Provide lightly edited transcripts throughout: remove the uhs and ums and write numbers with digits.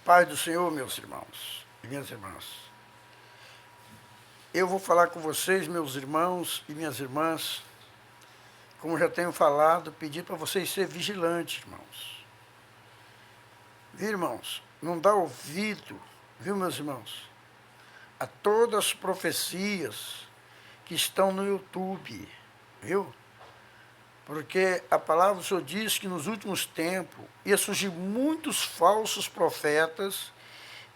Paz do Senhor, meus irmãos e minhas irmãs. Eu vou falar com vocês, meus irmãos e minhas irmãs, como já tenho falado, pedir para vocês serem vigilantes, irmãos. Viu, irmãos? Não dá ouvido, viu, meus irmãos, a todas as profecias que estão no YouTube, viu? Porque a palavra do Senhor diz que nos últimos tempos ia surgir muitos falsos profetas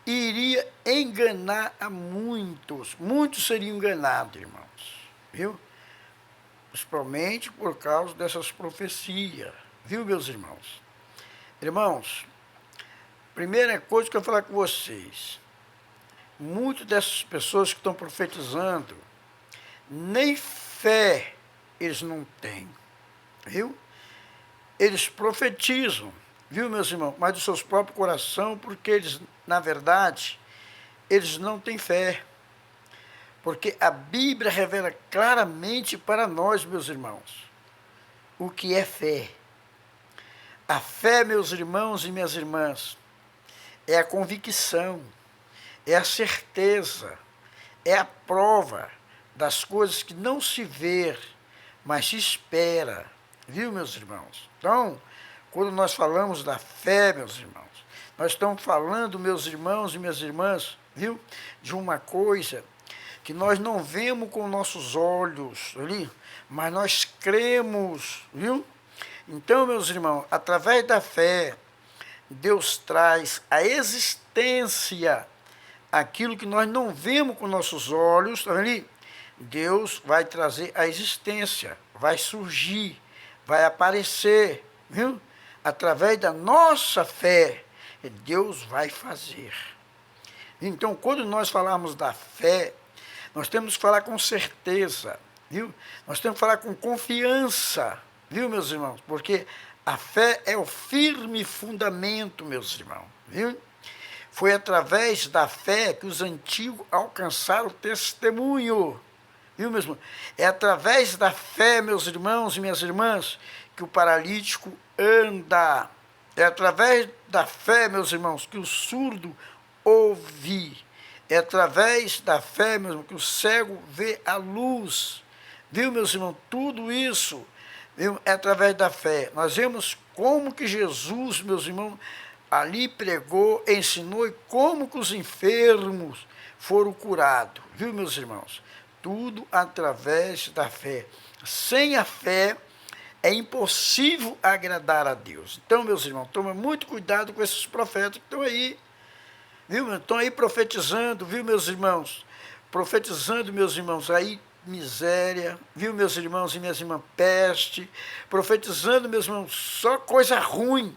e iria enganar a muitos. Muitos seriam enganados, irmãos, viu? Principalmente por causa dessas profecias, viu, meus irmãos? Irmãos, primeira coisa que eu vou falar com vocês, muitas dessas pessoas que estão profetizando, nem fé eles não têm, viu? Eles profetizam, viu, meus irmãos, mas do seu próprio coração, porque eles, na verdade, eles não têm fé. Porque a Bíblia revela claramente para nós, meus irmãos, o que é fé. A fé, meus irmãos e minhas irmãs, é a convicção, é a certeza, é a prova das coisas que não se vê, mas se espera. Viu, meus irmãos? Então, quando nós falamos da fé, meus irmãos, nós estamos falando, meus irmãos e minhas irmãs, viu, de uma coisa que nós não vemos com nossos olhos, ali, mas nós cremos, viu? Então, meus irmãos, através da fé, Deus traz a existência, aquilo que nós não vemos com nossos olhos, tá ali? Deus vai trazer a existência, vai surgir, vai aparecer, viu? Através da nossa fé, Deus vai fazer. Então, quando nós falamos da fé, nós temos que falar com certeza, viu? Nós temos que falar com confiança, viu, meus irmãos? Porque a fé é o firme fundamento, meus irmãos, viu? Foi através da fé que os antigos alcançaram o testemunho, viu, meus irmãos? É através da fé, meus irmãos e minhas irmãs, que o paralítico anda. É através da fé, meus irmãos, que o surdo ouve. É através da fé, meu irmão, que o cego vê a luz. Viu, meus irmãos? Tudo isso, viu, é através da fé. Nós vemos como que Jesus, meus irmãos, ali pregou, ensinou, e como que os enfermos foram curados. Viu, meus irmãos? Tudo através da fé. Sem a fé, é impossível agradar a Deus. Então, meus irmãos, toma muito cuidado com esses profetas que estão aí. Viu? Estão aí profetizando, viu, meus irmãos? Profetizando, meus irmãos, aí miséria, viu, meus irmãos e minhas irmãs, peste, profetizando, meus irmãos, só coisa ruim,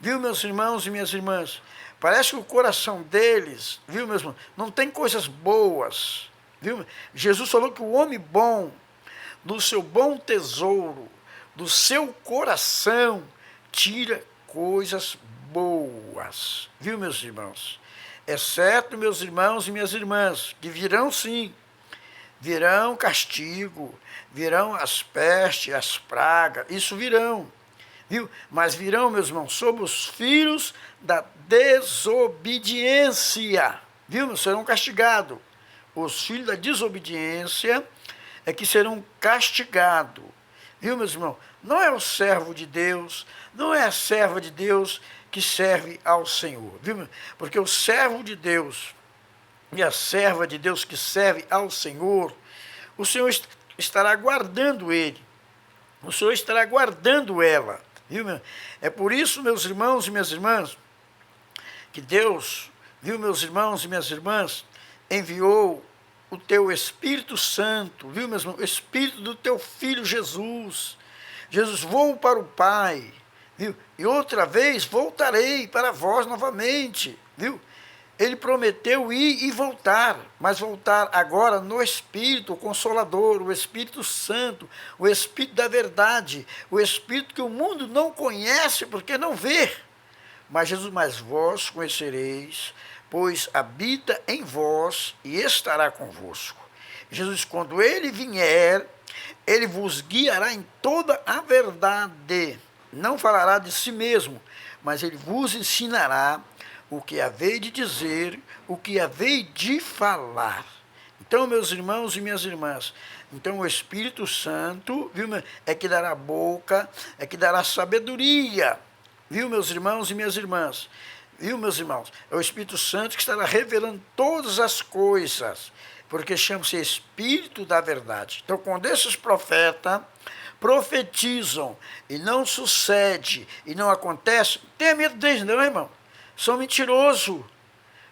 viu, meus irmãos e minhas irmãs? Parece que o coração deles, viu, meus irmãos, não tem coisas boas, viu? Jesus falou que o homem bom, do seu bom tesouro, do seu coração, tira coisas boas, viu, meus irmãos? É certo, meus irmãos e minhas irmãs, que virão sim, virão castigo, virão as pestes, as pragas, isso virão, viu? Mas virão, meus irmãos, sobre os filhos da desobediência, viu? Serão castigados. Os filhos da desobediência é que serão castigados, viu, meus irmãos? Não é o servo de Deus, não é a serva de Deus que serve ao Senhor, viu? Porque o servo de Deus e a serva de Deus que serve ao Senhor, o Senhor estará guardando ele, o Senhor estará guardando ela, viu? É por isso, meus irmãos e minhas irmãs, que Deus, viu, meus irmãos e minhas irmãs, enviou o teu Espírito Santo, viu, meus irmãos? O Espírito do teu Filho Jesus. Jesus, vou para o Pai, viu? E outra vez voltarei para vós novamente, viu? Ele prometeu ir e voltar, mas voltar agora no Espírito, o Consolador, o Espírito Santo, o Espírito da verdade, o Espírito que o mundo não conhece porque não vê. Mas Jesus, mas vós conhecereis, pois habita em vós e estará convosco. Jesus, quando ele vier, ele vos guiará em toda a verdade. Não falará de si mesmo, mas ele vos ensinará o que havei de dizer, o que havei de falar. Então, meus irmãos e minhas irmãs, então o Espírito Santo, viu, é que dará boca, é que dará sabedoria, viu, meus irmãos e minhas irmãs? Viu, meus irmãos? É o Espírito Santo que estará revelando todas as coisas, porque chama-se Espírito da Verdade. Então, quando esses profetas profetizam e não sucede, e não acontece, não tenha medo deles não, irmão. São mentirosos.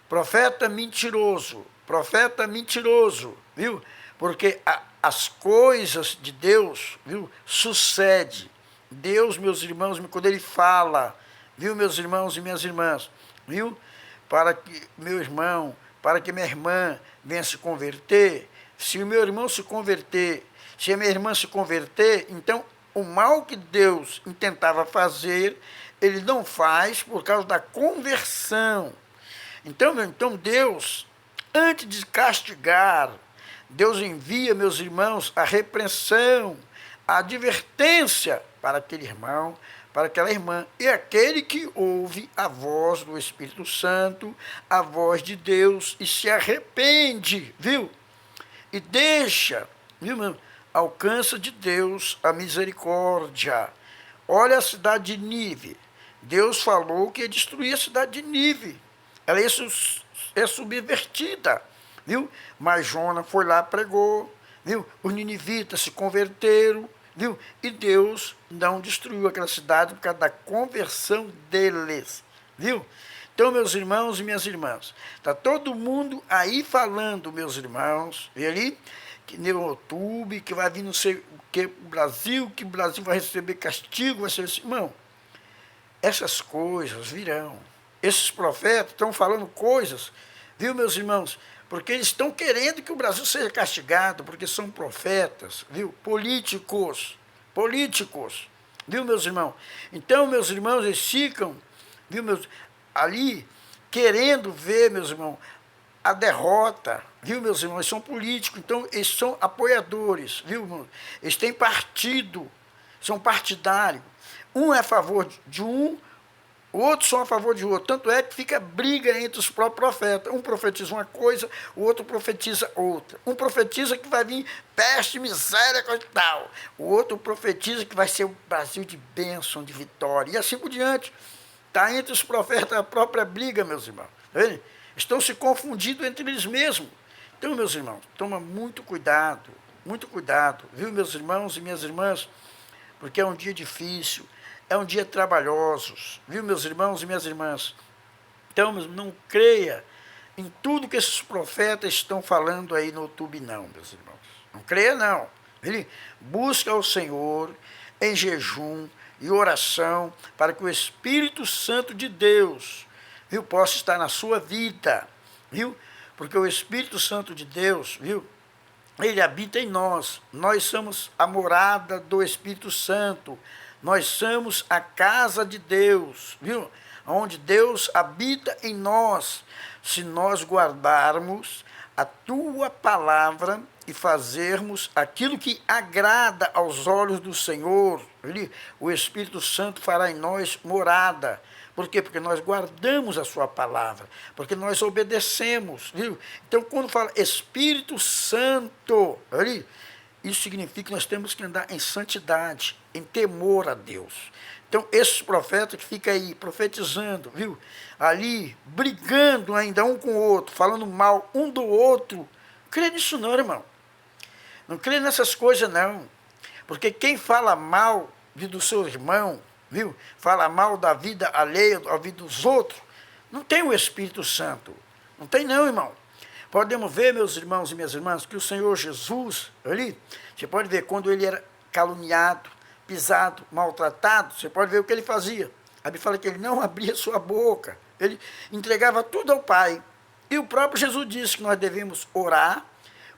Profeta mentiroso, viu? Porque as coisas de Deus, viu, sucede. Deus, meus irmãos, quando ele fala, viu, meus irmãos e minhas irmãs, viu? Para que meu irmão, para que minha irmã venha se converter, se o meu irmão se converter, se a minha irmã se converter, então o mal que Deus intentava fazer, ele não faz por causa da conversão. Então Deus, antes de castigar, Deus envia, meus irmãos, a repreensão, a advertência para aquele irmão, para aquela irmã, e aquele que ouve a voz do Espírito Santo, a voz de Deus, e se arrepende, viu? E deixa, viu, meu? Alcança de Deus a misericórdia. Olha a cidade de Nínive. Deus falou que ia destruir a cidade de Nínive. Ela é subvertida, viu? Mas Jonas foi lá, pregou, viu? Os ninivitas se converteram, viu? E Deus não destruiu aquela cidade por causa da conversão deles, viu? Então, meus irmãos e minhas irmãs, está todo mundo aí falando, meus irmãos, e ali, que no YouTube, que vai vir não sei o que o Brasil vai receber castigo, vai ser assim. Irmão, essas coisas virão. Esses profetas estão falando coisas, viu, meus irmãos? Porque eles estão querendo que o Brasil seja castigado, porque são profetas, viu? Políticos, viu, meus irmãos? Então, meus irmãos, eles ficam, viu, ali, querendo ver, meus irmãos, a derrota, viu, meus irmãos? Eles são políticos, então eles são apoiadores, viu, irmão? Eles têm partido, são partidários. Um é a favor de um, outros são a favor de outro. Tanto é que fica briga entre os próprios profetas. Um profetiza uma coisa, o outro profetiza outra. Um profetiza que vai vir peste, miséria, coisa e tal. O outro profetiza que vai ser o Brasil de bênção, de vitória. E assim por diante. Está entre os profetas a própria briga, meus irmãos. Estão se confundindo entre eles mesmos. Então, meus irmãos, toma muito cuidado, viu, meus irmãos e minhas irmãs? Porque é um dia difícil, é um dia trabalhoso, viu, meus irmãos e minhas irmãs? Então, não creia em tudo que esses profetas estão falando aí no YouTube, não, meus irmãos. Não creia, não. Ele busca o Senhor em jejum e oração para que o Espírito Santo de Deus, viu, possa estar na sua vida, viu? Porque o Espírito Santo de Deus, viu, ele habita em nós. Nós somos a morada do Espírito Santo. Nós somos a casa de Deus, viu? Onde Deus habita em nós. Se nós guardarmos a tua palavra e fazermos aquilo que agrada aos olhos do Senhor, o Espírito Santo fará em nós morada. Por quê? Porque nós guardamos a sua palavra, porque nós obedecemos, viu? Então, quando fala Espírito Santo, isso significa que nós temos que andar em santidade, em temor a Deus. Então, esses profetas que ficam aí profetizando, viu? Ali, brigando ainda um com o outro, falando mal um do outro, não crê nisso não, irmão. Não crê nessas coisas, não. Porque quem fala mal do seu irmão, viu? Fala mal da vida alheia, da vida dos outros, não tem o Espírito Santo. Não tem não, irmão. Podemos ver, meus irmãos e minhas irmãs, que o Senhor Jesus, você pode ver quando ele era caluniado, pisado, maltratado, você pode ver o que ele fazia. A Bíblia fala que ele não abria sua boca, ele entregava tudo ao Pai. E o próprio Jesus disse que nós devemos orar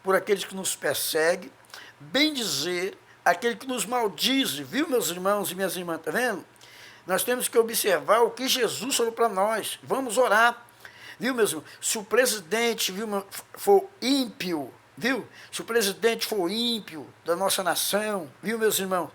por aqueles que nos perseguem, bendizer aquele que nos maldize, viu, meus irmãos e minhas irmãs, está vendo? Nós temos que observar o que Jesus falou para nós, vamos orar, viu, meus irmãos? Se o presidente, viu, for ímpio, viu? Se o presidente for ímpio da nossa nação, viu, meus irmãos?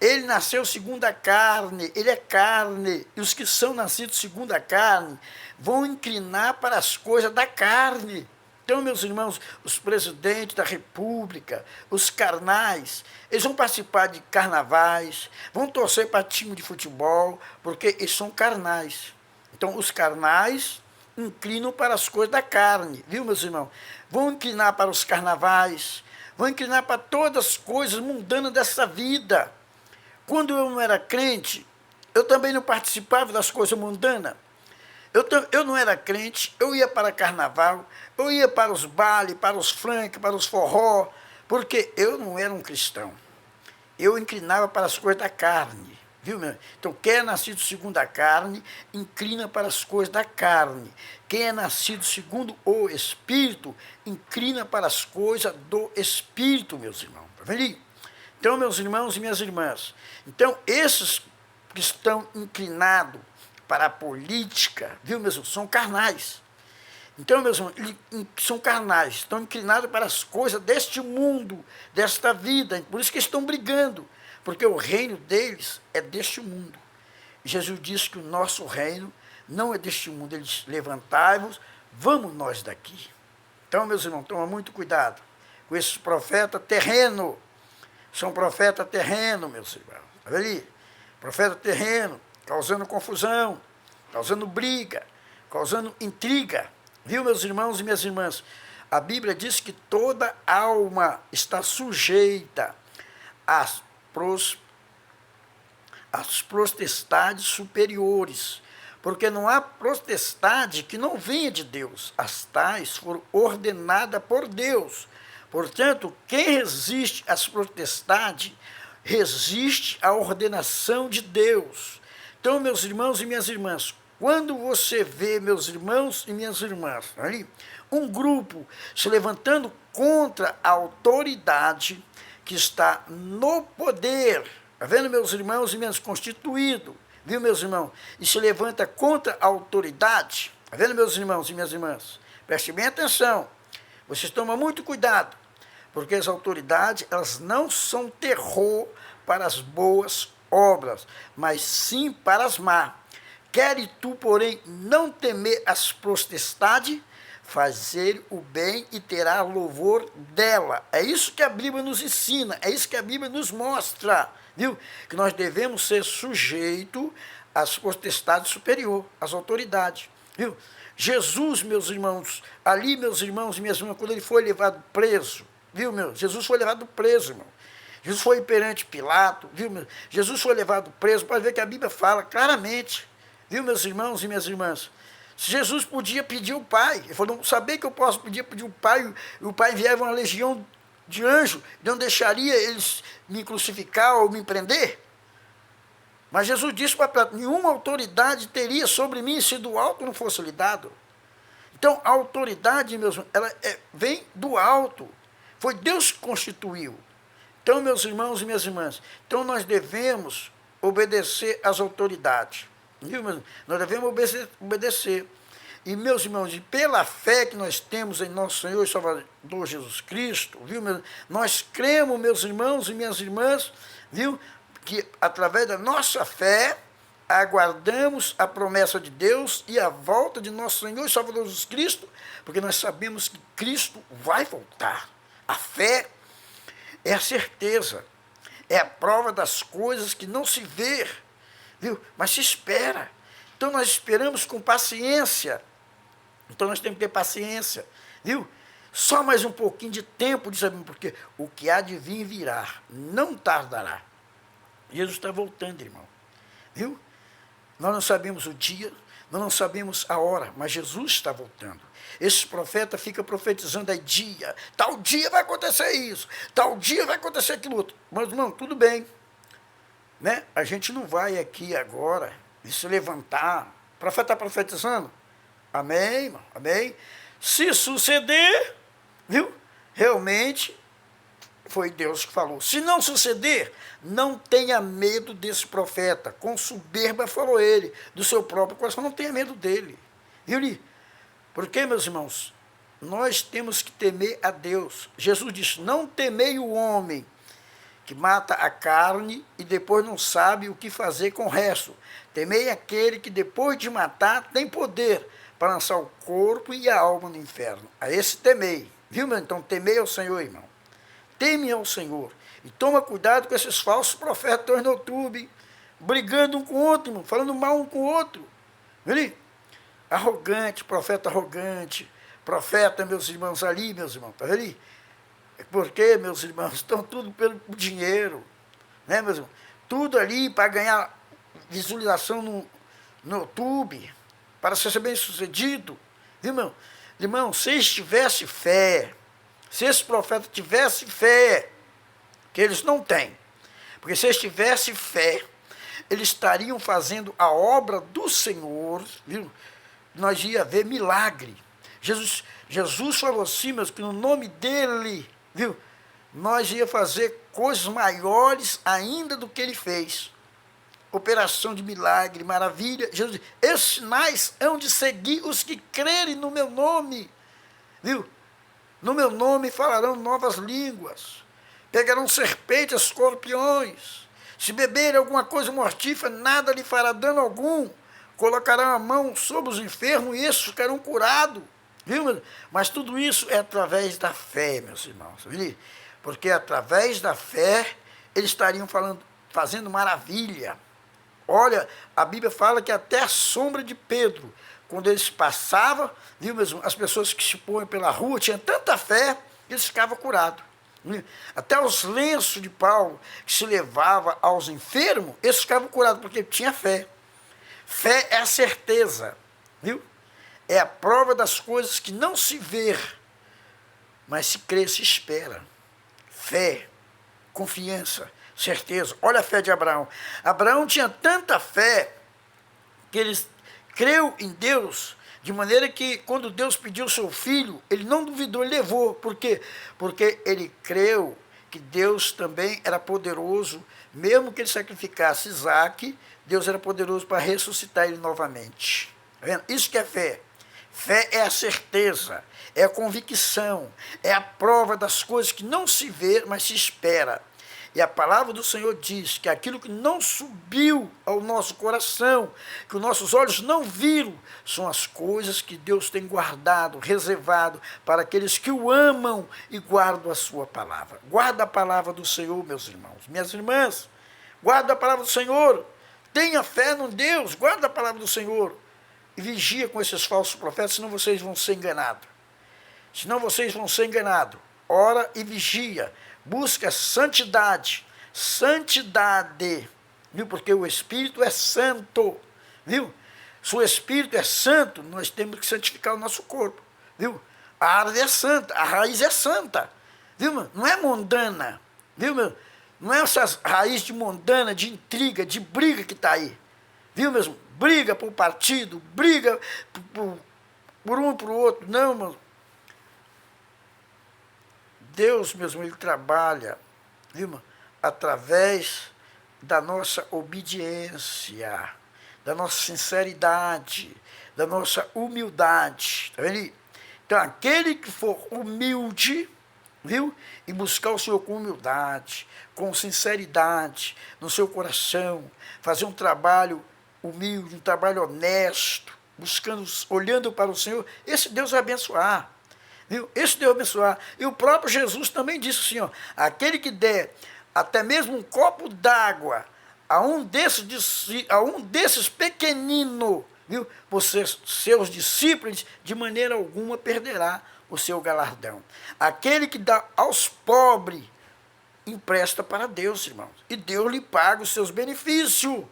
Ele nasceu segundo a carne, ele é carne. E os que são nascidos segundo a carne vão inclinar para as coisas da carne. Então, meus irmãos, os presidentes da república, os carnais, eles vão participar de carnavais, vão torcer para time de futebol, porque eles são carnais. Então, os carnais inclinam para as coisas da carne, viu, meus irmãos? Vão inclinar para os carnavais, vão inclinar para todas as coisas mundanas dessa vida. Quando eu não era crente, eu também não participava das coisas mundanas. Eu não era crente, eu ia para carnaval, eu ia para os bailes, para os funk, para os forró, porque eu não era um cristão. Eu inclinava para as coisas da carne, viu, meu? Então, quem é nascido segundo a carne, inclina para as coisas da carne. Quem é nascido segundo o Espírito, inclina para as coisas do Espírito, meus irmãos. Tá vendo? Então, meus irmãos e minhas irmãs, então, esses que estão inclinados para a política, viu, meus irmãos, são carnais. Então, meus irmãos, são carnais, estão inclinados para as coisas deste mundo, desta vida, por isso que estão brigando, porque o reino deles é deste mundo. Jesus disse que o nosso reino não é deste mundo, ele disse, levantai-vos, vamos nós daqui. Então, meus irmãos, toma muito cuidado com esses profetas terrenos, são profetas terrenos, meus irmãos, olha ali, profeta terreno, causando confusão, causando briga, causando intriga. Viu, meus irmãos e minhas irmãs? A Bíblia diz que toda alma está sujeita às potestades superiores, porque não há potestade que não venha de Deus. As tais foram ordenadas por Deus. Portanto, quem resiste às potestades, resiste à ordenação de Deus. Então, meus irmãos e minhas irmãs, quando você vê, meus irmãos e minhas irmãs, ali, um grupo se levantando contra a autoridade que está no poder, está vendo, meus irmãos e minhas constituído, viu, meus irmãos? E se levanta contra a autoridade, está vendo, meus irmãos e minhas irmãs? Preste bem atenção, vocês tomam muito cuidado, porque as autoridades, elas não são terror para as boas obras, mas sim para as más. Queres tu, porém, não temer as potestades, fazer o bem e terá louvor dela. É isso que a Bíblia nos ensina, é isso que a Bíblia nos mostra, viu? Que nós devemos ser sujeitos às potestades superiores, às autoridades, viu? Jesus, meus irmãos, ali, meus irmãos e minhas irmãs, quando ele foi levado preso, viu, meu? Jesus foi levado preso, irmão. Jesus foi perante Pilato, viu, meu? Jesus foi levado preso, pode ver que a Bíblia fala claramente, viu, meus irmãos e minhas irmãs? Jesus podia pedir ao Pai, ele falou, saber que eu posso pedir ao Pai, e o Pai enviava uma legião de anjos, não deixaria eles me crucificar ou me prender? Mas Jesus disse para Pilato, nenhuma autoridade teria sobre mim se do alto não fosse lhe dado. Então, a autoridade, meus irmãos, ela vem do alto, foi Deus que constituiu. Então, meus irmãos e minhas irmãs, então nós devemos obedecer às autoridades. Viu, nós devemos obedecer. E, meus irmãos, e pela fé que nós temos em nosso Senhor e Salvador Jesus Cristo, viu, nós cremos, meus irmãos e minhas irmãs, viu, que através da nossa fé aguardamos a promessa de Deus e a volta de nosso Senhor e Salvador Jesus Cristo, porque nós sabemos que Cristo vai voltar. A fé é a certeza, é a prova das coisas que não se vê, viu? Mas se espera. Então nós esperamos com paciência. Então nós temos que ter paciência, viu? Só mais um pouquinho de tempo, porque o que há de vir virá, não tardará. Jesus está voltando, irmão, viu? Nós não sabemos o dia, nós não sabemos a hora, mas Jesus está voltando. Esse profeta fica profetizando aí tal dia vai acontecer isso, tal dia vai acontecer aquilo outro. Mas, irmão, tudo bem, né? A gente não vai aqui agora e se levantar. O profeta está profetizando? Amém, irmão, amém. Se suceder, viu? Realmente foi Deus que falou. Se não suceder, não tenha medo desse profeta. Com soberba falou ele, do seu próprio coração, não tenha medo dele. Viu? Porque, meus irmãos, nós temos que temer a Deus. Jesus disse, não temei o homem que mata a carne e depois não sabe o que fazer com o resto. Temei aquele que depois de matar tem poder para lançar o corpo e a alma no inferno. A esse temei. Viu, meu? Então temei ao Senhor, irmão. Teme ao Senhor. E toma cuidado com esses falsos profetas no YouTube, brigando um com o outro, irmão, falando mal um com o outro. Viu? Arrogante, profeta, meus irmãos, ali, meus irmãos, tá vendo? Porque, meus irmãos, estão tudo pelo dinheiro, né, meus irmãos? Tudo ali para ganhar visualização no YouTube, para ser bem sucedido, viu, irmão? Irmão, se eles tivessem fé, se esse profeta tivesse fé, que eles não têm, porque se eles tivessem fé, eles estariam fazendo a obra do Senhor, viu? Nós ia ver milagre. Jesus falou assim, meus, que no nome dele, viu? Nós ia fazer coisas maiores ainda do que ele fez. Operação de milagre, maravilha. Jesus disse, esses sinais hão de seguir os que crerem no meu nome. Viu? No meu nome falarão novas línguas. Pegarão serpentes, escorpiões. Se beberem alguma coisa mortífera, nada lhe fará dano algum. Colocarão a mão sobre os enfermos e esses ficarão curados. Viu? Mas tudo isso é através da fé, meus irmãos. Viu? Porque através da fé, eles estariam fazendo maravilha. Olha, a Bíblia fala que até a sombra de Pedro, quando eles passavam, viu, mesmo, as pessoas que se põem pela rua tinham tanta fé, eles ficavam curados. Viu? Até os lenços de Paulo, que se levava aos enfermos, eles ficavam curados, porque tinha fé. Fé é a certeza, viu? É a prova das coisas que não se vê, mas se crê, se espera. Fé, confiança, certeza. Olha a fé de Abraão. Abraão tinha tanta fé que ele creu em Deus, de maneira que quando Deus pediu seu filho, ele não duvidou, ele levou. Por quê? Porque ele creu que Deus também era poderoso, mesmo que ele sacrificasse Isaac, Deus era poderoso para ressuscitar ele novamente. Tá vendo? Isso que é fé. Fé é a certeza, é a convicção, é a prova das coisas que não se vê, mas se espera. E a palavra do Senhor diz que aquilo que não subiu ao nosso coração, que os nossos olhos não viram, são as coisas que Deus tem guardado, reservado para aqueles que o amam e guardam a sua palavra. Guarda a palavra do Senhor, meus irmãos, minhas irmãs. Guarda a palavra do Senhor. Tenha fé no Deus, guarda a palavra do Senhor. E vigia com esses falsos profetas, senão vocês vão ser enganados. Senão vocês vão ser enganados. Ora e vigia. Busca santidade. Santidade. Viu? Porque o Espírito é santo. Viu? Se o Espírito é santo, nós temos que santificar o nosso corpo. Viu? A árvore é santa, a raiz é santa. Viu, meu? Não é mundana. Viu, meu? Não é essas raízes de mundana, de intriga, de briga que está aí. Viu mesmo? Briga por partido, briga por um e por outro. Não, mano. Deus mesmo, ele trabalha, viu, mano? Através da nossa obediência, da nossa sinceridade, da nossa humildade. Tá vendo? Então, aquele que for humilde, viu? E buscar o Senhor com humildade, com sinceridade, no seu coração, fazer um trabalho humilde, um trabalho honesto, buscando, olhando para o Senhor, esse Deus vai abençoar. Viu? Esse Deus vai abençoar. E o próprio Jesus também disse assim, ó, aquele que der até mesmo um copo d'água a um desses pequeninos, viu? Vocês, seus discípulos, de maneira alguma perderá o seu galardão. Aquele que dá aos pobres, empresta para Deus, irmãos. E Deus lhe paga os seus benefícios,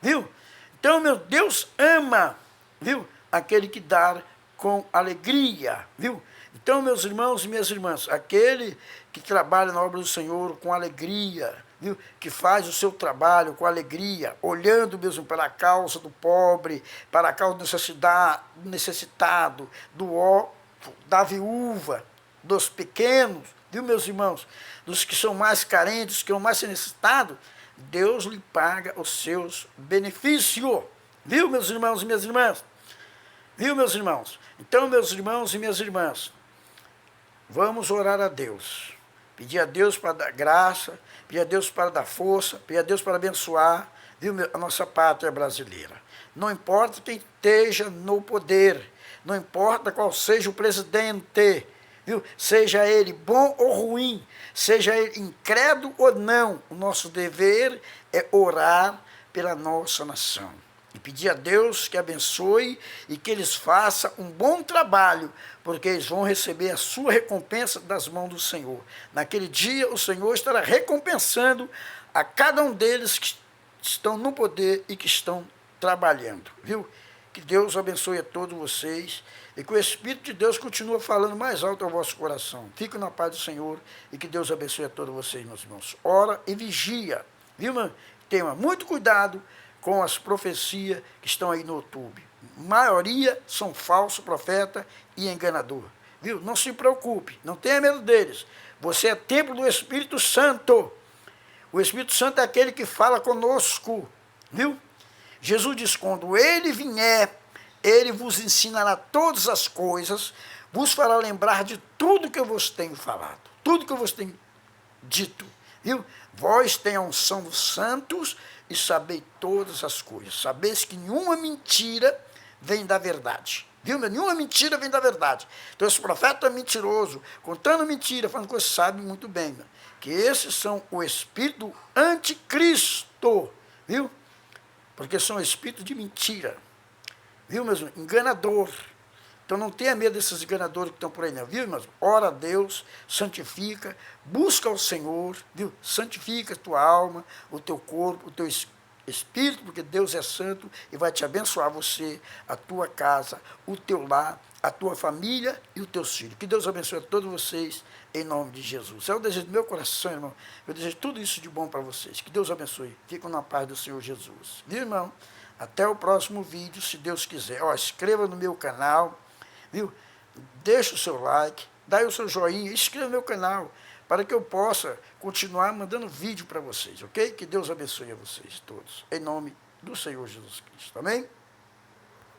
viu? Então, meu Deus ama, viu? Aquele que dá com alegria, viu? Então, meus irmãos e minhas irmãs, aquele que trabalha na obra do Senhor com alegria, viu? Que faz o seu trabalho com alegria, olhando mesmo para a causa do pobre, para a causa do necessitado, do órfão, da viúva, dos pequenos, viu, meus irmãos? Dos que são mais carentes, que são mais necessitados, Deus lhe paga os seus benefícios. Viu, meus irmãos e minhas irmãs? Viu, meus irmãos? Então, meus irmãos e minhas irmãs, vamos orar a Deus. Pedir a Deus para dar graça, pedir a Deus para dar força, pedir a Deus para abençoar, viu, a nossa pátria brasileira. Não importa quem esteja no poder, não importa qual seja o presidente, viu? Seja ele bom ou ruim, seja ele incrédulo ou não, o nosso dever é orar pela nossa nação. E pedir a Deus que abençoe e que eles façam um bom trabalho, porque eles vão receber a sua recompensa das mãos do Senhor. Naquele dia, o Senhor estará recompensando a cada um deles que estão no poder e que estão trabalhando, viu? Que Deus abençoe a todos vocês e que o Espírito de Deus continue falando mais alto ao vosso coração. Fique na paz do Senhor e que Deus abençoe a todos vocês, meus irmãos. Ora e vigia, viu, mano? Tenha muito cuidado com as profecias que estão aí no YouTube. A maioria são falsos profetas e enganador. Viu? Não se preocupe, não tenha medo deles. Você é templo do Espírito Santo. O Espírito Santo é aquele que fala conosco. Viu? Jesus diz, quando ele vier, ele vos ensinará todas as coisas, vos fará lembrar de tudo que eu vos tenho falado, tudo que eu vos tenho dito. Viu? Vós tenham a unção dos santos e sabei todas as coisas. Sabeis que nenhuma mentira vem da verdade. Viu? Nenhuma mentira vem da verdade. Então esse profeta é mentiroso, contando mentira, falando coisas, sabe muito bem, que esses são o espírito anticristo. Viu? Porque são espíritos de mentira. Viu, mesmo? Enganador. Então não tenha medo desses enganadores que estão por aí, não. Viu, irmãos? Ora a Deus, santifica, busca o Senhor, viu? Santifica a tua alma, o teu corpo, o teu espírito, porque Deus é santo e vai te abençoar você, a tua casa, o teu lar, a tua família e os teus filhos. Que Deus abençoe a todos vocês, em nome de Jesus. É o desejo do meu coração, irmão. Eu desejo tudo isso de bom para vocês. Que Deus abençoe. Fiquem na paz do Senhor Jesus. Viu, irmão? Até o próximo vídeo, se Deus quiser. Ó, inscreva no meu canal, viu? Deixa o seu like, dá aí o seu joinha, inscreva no meu canal, para que eu possa continuar mandando vídeo para vocês, ok? Que Deus abençoe a vocês todos, em nome do Senhor Jesus Cristo. Amém?